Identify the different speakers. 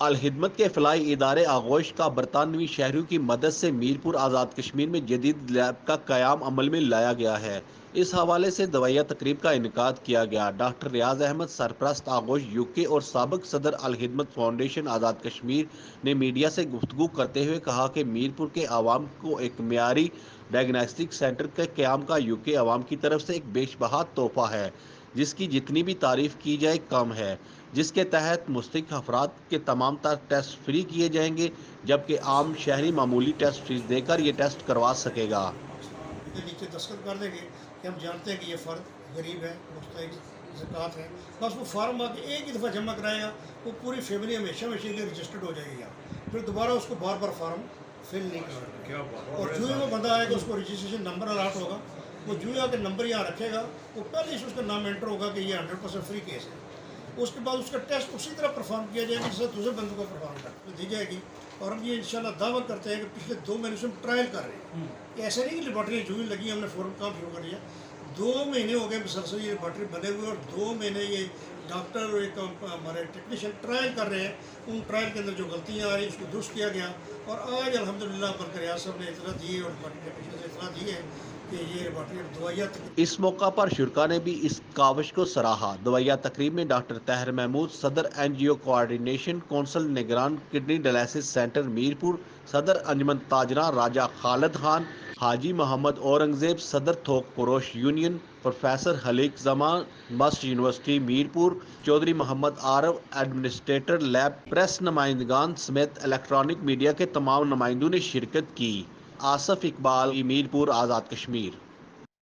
Speaker 1: الخدمت کے فلاحی ادارے آغوش کا برطانوی شہریوں کی مدد سے میرپور آزاد کشمیر میں جدید لیب کا قیام عمل میں لایا گیا ہے۔ اس حوالے سے دوائیہ تقریب کا انعقاد کیا گیا۔ ڈاکٹر ریاض احمد، سرپرست آغوش UK اور سابق صدر الخدمت فاؤنڈیشن آزاد کشمیر نے میڈیا سے گفتگو کرتے ہوئے کہا کہ میرپور کے عوام کو ایک معیاری ڈائگناسٹک سینٹر کے قیام کا UK عوام کی طرف سے ایک بیش بہا تحفہ ہے، جس کی جتنی بھی تعریف کی جائے کم ہے، جس کے تحت مستحق افراد کے تمام تر ٹیسٹ فری کیے جائیں گے، جبکہ عام شہری معمولی ٹیسٹ فیس دے کر یہ ٹیسٹ کروا سکے گا۔
Speaker 2: نیچے دستخط کر دیں گے کہ ہم جانتے ہیں کہ یہ فرد غریب ہے، مستحق زکوٰۃ ہے، بس وہ فارم آ کے ایک ہی دفعہ جمع کرائے گا، وہ پوری فیملی ہمیشہ کے لیے رجسٹرڈ ہو جائے گی یہاں، پھر دوبارہ اس کو بار بار فارم فل نہیں کرنا ہے۔ اور جو ہی وہ بندہ آئے گا اس کو رجسٹریشن نمبر الاٹ ہوگا، وہ جو ہی آ کے نمبر یہاں رکھے گا، وہ پہلے ہی اس کا نام انٹر ہوگا کہ یہ 100% فری کیس ہے۔ اس کے بعد اس کا ٹیسٹ اسی طرح پرفارم کیا جائے گا جس سے دوسرے بندوں کو پرفارم کر دی جائے گی۔ اور ہم یہ انشاءاللہ دعویٰ کرتے ہیں کہ پچھلے 2 مہینے سے ہم ٹرائل کر رہے ہیں، کہ ایسا نہیں کہ لیبارٹری جو ہی لگی ہم نے فوراً کام شروع کر لیا۔ 2 مہینے ہو گئے مسلسل یہ لیبارٹری بنے ہوئے، اور 2 مہینے یہ ڈاکٹر اور ایک ہمارے ٹیکنیشین ٹرائل کر رہے ہیں۔ ان ٹرائل کے اندر جو غلطیاں آ رہی اس کو درست کیا گیا، اور آج الحمدللہ برکر ریاض صاحب نے اطلاع دی ہے اور ڈپارٹمنٹ ٹیکنیشین سے اطلاع دی ہے کہ یہ لیبارٹری دوائیہ
Speaker 1: اس موقع پر شرکاء نے بھی اس کاوش کو سراہا۔ دوائیہ تقریب میں ڈاکٹر طاہر محمود، صدر NGO کوآرڈینیشن کونسل نگران کڈنی ڈائلسس سینٹر میرپور، صدر انجمن تاجران راجہ خالد خان، حاجی محمد اورنگزیب، صدر تھوک فروش یونین، پروفیسر حلیق زمان، مسٹ یونیورسٹی میرپور، چودھری محمد عارف، ایڈمنسٹریٹر لیب، پریس نمائندگان سمیت الیکٹرانک میڈیا کے تمام نمائندوں نے شرکت کی۔ آصف اقبال، میرپور آزاد کشمیر۔